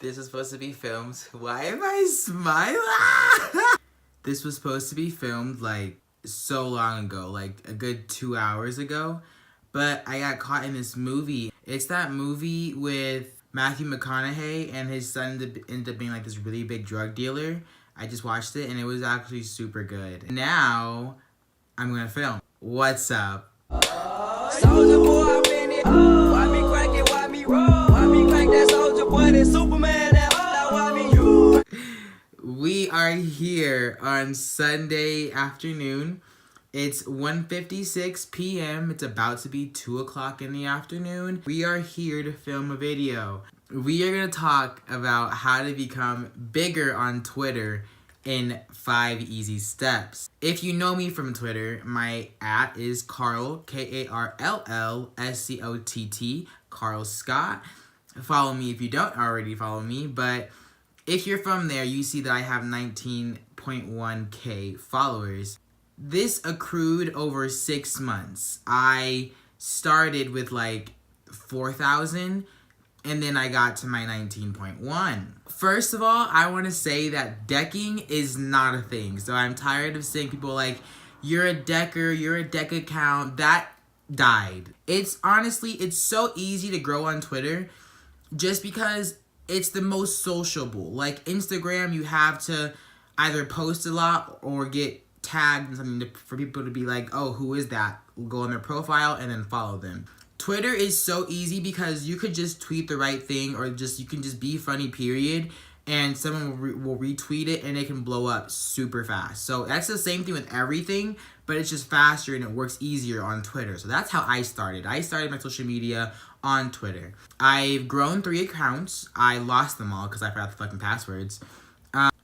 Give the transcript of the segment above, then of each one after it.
This was supposed to be filmed. Why am I smiling? This was supposed to be filmed like so long ago, like a good 2 hours ago. But I got caught in this movie. It's that movie with Matthew McConaughey and his son ended up being like this really big drug dealer. I just watched it and it was actually super good. Now I'm gonna film. What's up? Soldier boy, I'm in it. Why me crack it? Why me roll? Why me crack that soldier boy? That Superman? That now why me you? We are here on Sunday afternoon. It's 1:56 p.m. It's about to be 2 o'clock in the afternoon. We are here to film a video. We are going to talk about how to become bigger on Twitter in 5 easy steps. If you know me from Twitter, my @ is Carl, Karllscott, Carl Scott. Follow me if you don't already follow me, but if you're from there, you see that I have 19.1k followers. This accrued over 6 months. I started with like 4,000 and then I got to my 19.1. First of all, I want to say that decking is not a thing. So I'm tired of seeing people like, you're a decker, you're a deck account. That died. It's so easy to grow on Twitter just because it's the most sociable. Like Instagram, you have to either post a lot or get tagged in something for people to be like, oh, who is that? Go on their profile and then follow them. Twitter is so easy because you could just tweet the right thing or you can just be funny, period, and someone will retweet it and it can blow up super fast. So that's the same thing with everything, but it's just faster and it works easier on Twitter. So that's how I started. I started my social media on Twitter. I've grown 3 accounts. I lost them all because I forgot the fucking passwords.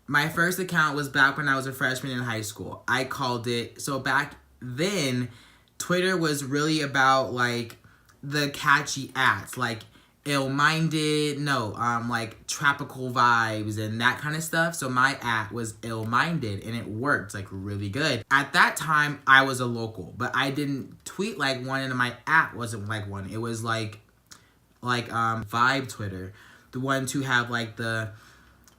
My first account was back when I was a freshman in high school. I called it, so back then, Twitter was really about like the catchy ats, like ill-minded, like tropical vibes and that kind of stuff. So my @ was ill-minded and it worked like really good. At that time, I was a local, but I didn't tweet like one and my @ wasn't like one. It was like vibe Twitter. The ones who have like the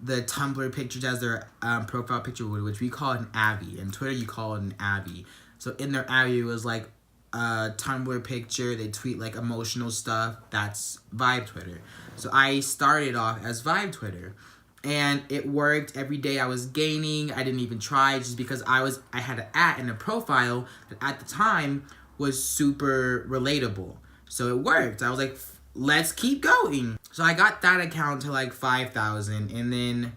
Tumblr pictures as their profile picture, which we call it an Abby. In Twitter, you call it an Abby. So in their Abby, it was like a Tumblr picture. They tweet like emotional stuff. That's Vibe Twitter. So I started off as Vibe Twitter. And it worked. Every day I was gaining. I didn't even try just because I had an @ and a profile that at the time was super relatable. So it worked. I was like, let's keep going. So I got that account to like 5,000 and then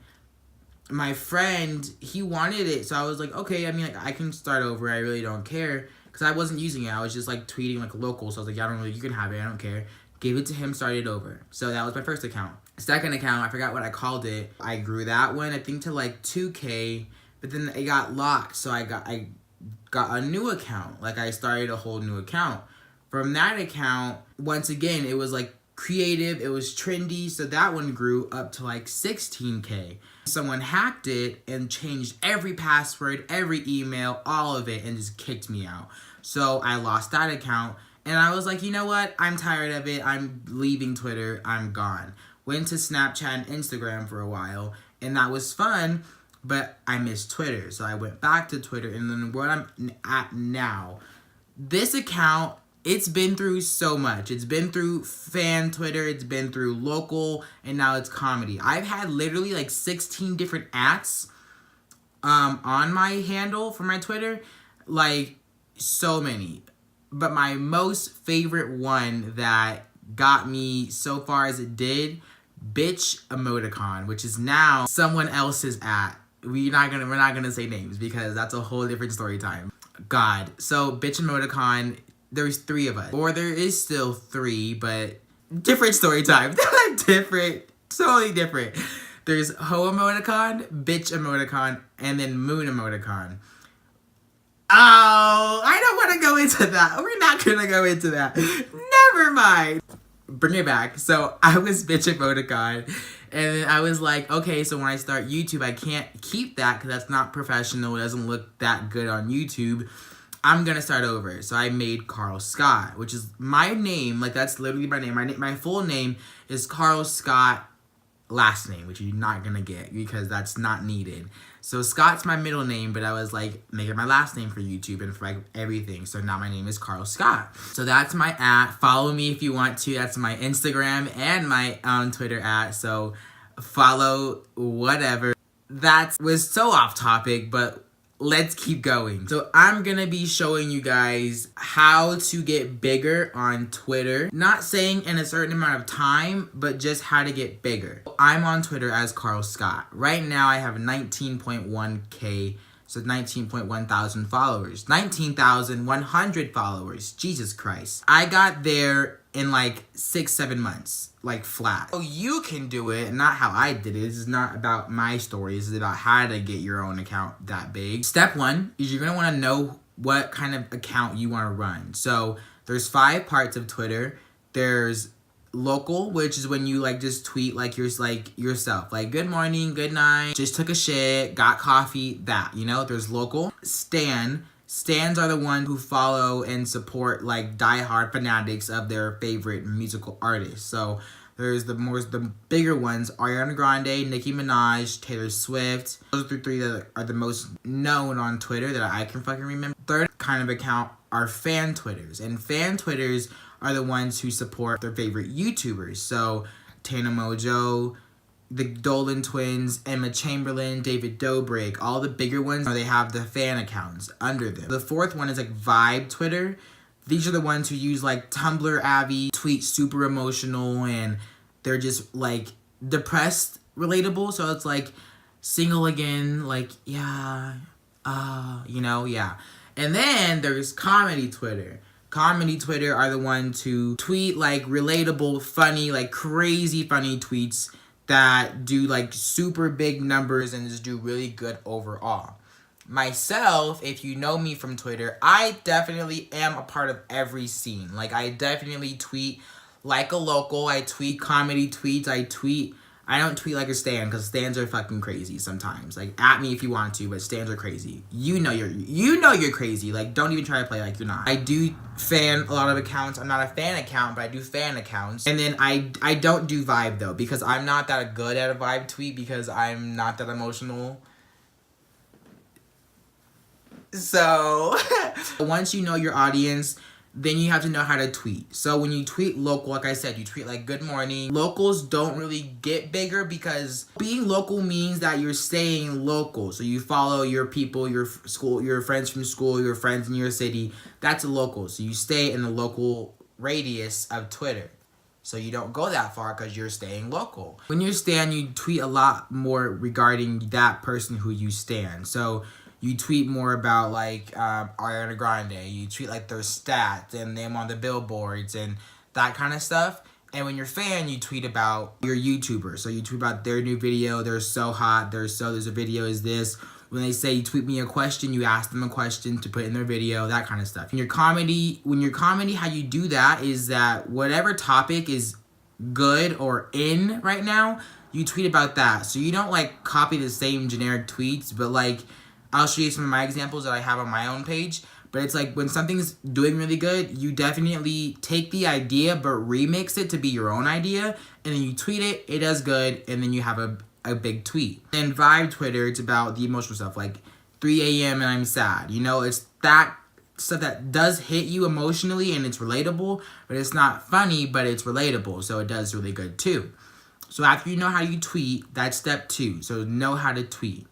my friend, he wanted it. So I was like, okay, I mean, like, I can start over. I really don't care because I wasn't using it. I was just like tweeting like local. So I was like, yeah, you can have it. I don't care. Gave it to him, started over. So that was my first account. Second account, I forgot what I called it. I grew that one, I think to like 2K, but then it got locked. So I got a new account. Like I started a whole new account. From that account, once again, it was like creative, it was trendy, so that one grew up to like 16K. Someone hacked it and changed every password, every email, all of it, and just kicked me out. So I lost that account, and I was like, you know what? I'm tired of it. I'm leaving Twitter. I'm gone. Went to Snapchat and Instagram for a while, and that was fun, but I missed Twitter. So I went back to Twitter, and then where I'm at now, this account, it's been through so much. It's been through fan Twitter, it's been through local, and now it's comedy. I've had literally like 16 different ats on my handle for my Twitter. Like, so many. But my most favorite one that got me so far as it did, bitch emoticon, which is now someone else's @ we're not gonna say names because that's a whole different story time. God. So bitch emoticon, there's 3 of us. Or there is still 3, but different story time. Different. Totally different. There's ho emoticon, bitch emoticon, and then moon emoticon. Oh, I don't want to go into that. We're not going to go into that. Never mind. Bring it back. So I was bitch emoticon. And then I was like, okay, so when I start YouTube, I can't keep that because that's not professional. It doesn't look that good on YouTube. I'm gonna start over. So I made Carl Scott, which is my name. Like, that's literally my name. My full name is Carl Scott last name, which you're not gonna get because that's not needed. So Scott's my middle name, but I was like, make it my last name for YouTube and for like everything. So now my name is Carl Scott. So that's my @ Follow me if you want to. That's my Instagram and my Twitter @ So follow whatever. That was so off topic, but let's keep going. So I'm gonna be showing you guys how to get bigger on Twitter. Not saying in a certain amount of time, but just how to get bigger. I'm on Twitter as Carl Scott. Right now I have 19.1K, so 19.1 thousand followers. 19,100 followers. Jesus Christ. I got there in like 6-7 months, like flat. So you can do it, not how I did it. This is not about my story. This is about how to get your own account that big. Step 1 is you're gonna wanna know what kind of account you wanna run. So there's 5 parts of Twitter. There's local, which is when you like just tweet like yourself, like good morning, good night, just took a shit, got coffee, that, you know. There's local. Stans are the ones who follow and support like diehard fanatics of their favorite musical artists. So there's the bigger ones: Ariana Grande, Nicki Minaj, Taylor Swift. Those are the 3 that are the most known on Twitter that I can fucking remember. Third kind of account are fan Twitters, and fan Twitters are the ones who support their favorite YouTubers. So Tana Mojo, the Dolan twins, Emma Chamberlain, David Dobrik, all the bigger ones, they have the fan accounts under them. The 4th one is like Vibe Twitter. These are the ones who use like Tumblr Abby, tweet super emotional, and they're just like depressed relatable. So it's like single again, like yeah, you know, yeah. And then there's comedy Twitter. Comedy Twitter are the ones who tweet like relatable, funny, like crazy funny tweets that do like super big numbers and just do really good overall. Myself, if you know me from Twitter, I definitely am a part of every scene. Like I definitely tweet like a local. I tweet comedy tweets. I don't tweet like a stan, because stans are fucking crazy sometimes. Like, at me if you want to, but stans are crazy. You know you're crazy. Like, don't even try to play like you're not. I do fan a lot of accounts. I'm not a fan account, but I do fan accounts. And then I don't do Vibe, though, because I'm not that good at a Vibe tweet, because I'm not that emotional. So, once you know your audience, then you have to know how to tweet. So when you tweet local, like I said, you tweet like good morning. Locals don't really get bigger, because being local means that you're staying local. So you follow your people, your school, your friends from school, your friends in your city. That's a local. So you stay in the local radius of Twitter. So you don't go that far because you're staying local. When you're stan, you tweet a lot more regarding that person who you stan. So you tweet more about like Ariana Grande. You tweet like their stats and them on the billboards and that kind of stuff. And when you're fan, you tweet about your YouTuber. So you tweet about their new video. They're so hot. There's a video is this. When they say tweet me a question, you ask them a question to put in their video, that kind of stuff. When you're comedy, how you do that is that whatever topic is good or in right now, you tweet about that. So you don't like copy the same generic tweets, but like, I'll show you some of my examples that I have on my own page. But it's like when something's doing really good, you definitely take the idea but remix it to be your own idea. And then you tweet it, it does good, and then you have a big tweet. And Vibe Twitter, it's about the emotional stuff. Like 3 a.m. and I'm sad. You know, it's that stuff that does hit you emotionally and it's relatable. But it's not funny, but it's relatable. So it does really good too. So after you know how you tweet, that's step 2. So know how to tweet.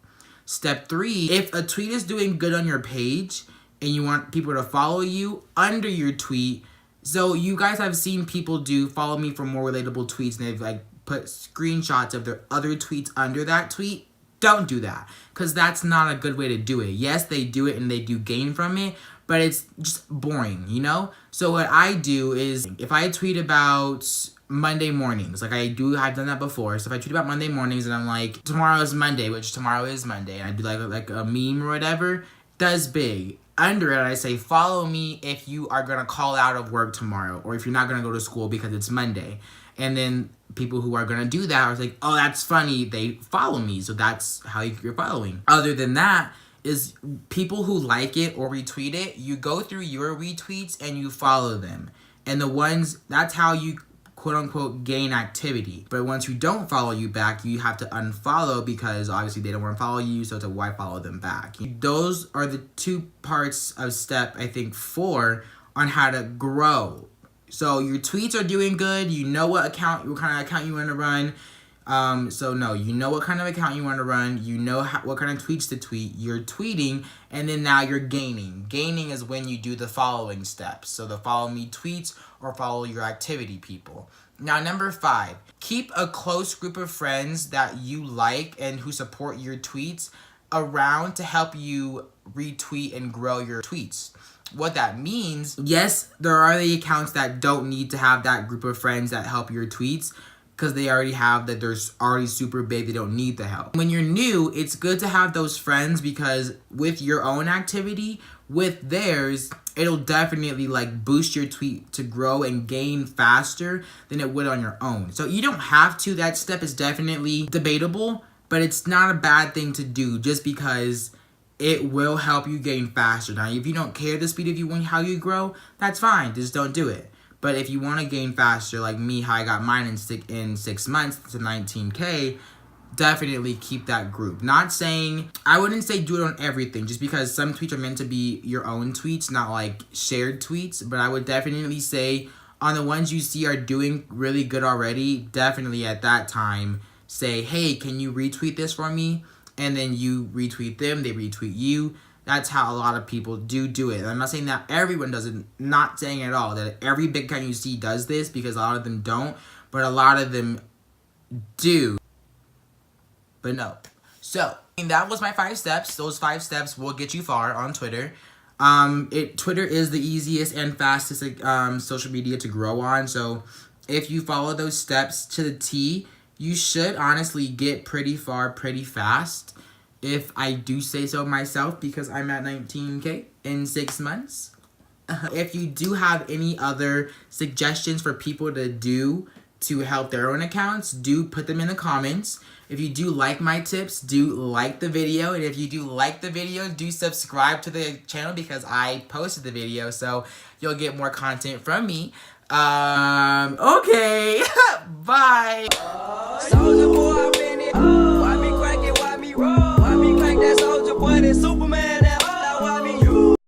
Step 3, if a tweet is doing good on your page and you want people to follow you under your tweet, so you guys have seen people do follow me for more relatable tweets, and they've like put screenshots of their other tweets under that tweet. Don't do that, because that's not a good way to do it. Yes, they do it and they do gain from it, but it's just boring, you know? So what I do is, if I tweet about Monday mornings, like I've done that before. So if I tweet about Monday mornings and I'm like, tomorrow is Monday, which tomorrow is Monday, and I do like a meme or whatever, does big. Under it, I say, follow me if you are going to call out of work tomorrow, or if you're not going to go to school because it's Monday. And then people who are going to do that are like, oh, that's funny, they follow me. So that's how you're following. Other than that, is people who like it or retweet it, you go through your retweets and you follow them. And the ones, that's how you quote unquote gain activity. But once you don't follow you back, you have to unfollow because obviously they don't want to follow you, so to why follow them back? Those are the 2 parts of step, I think, 4 on how to grow. So your tweets are doing good. You know what kind of account you want to run. You know what kind of account you want to run. You know what kind of tweets to tweet. You're tweeting, and then now you're gaining. Gaining is when you do the following steps. So the follow me tweets or follow your activity people. Now, number 5, keep a close group of friends that you like and who support your tweets around to help you retweet and grow your tweets. What that means, yes, there are the accounts that don't need to have that group of friends that help your tweets because they already have that, they're already super big, they don't need the help. When you're new, it's good to have those friends because with your own activity, with theirs, it'll definitely like boost your tweet to grow and gain faster than it would on your own. So you don't have to, that step is definitely debatable, but it's not a bad thing to do just because it will help you gain faster. Now, if you don't care the speed of you and how you grow, that's fine. Just don't do it. But if you want to gain faster, like me, how I got mine in 6 months to 19K, definitely keep that group. I wouldn't say do it on everything, just because some tweets are meant to be your own tweets, not like shared tweets. But I would definitely say on the ones you see are doing really good already, definitely at that time say, hey, can you retweet this for me? And then you retweet them, they retweet you. That's how a lot of people do it. And I'm not saying that everyone does it, not saying at all that every big account you see does this, because a lot of them don't, but a lot of them do. But no. So, that was my 5 steps. Those 5 steps will get you far on Twitter. Twitter is the easiest and fastest social media to grow on. So, if you follow those steps to the T, you should honestly get pretty far pretty fast, if I do say so myself, because I'm at 19K in 6 months. If you do have any other suggestions for people to do to help their own accounts, do put them in the comments. If you do like my tips, do like the video. And if you do like the video, do subscribe to the channel because I posted the video, so you'll get more content from me. Okay, bye.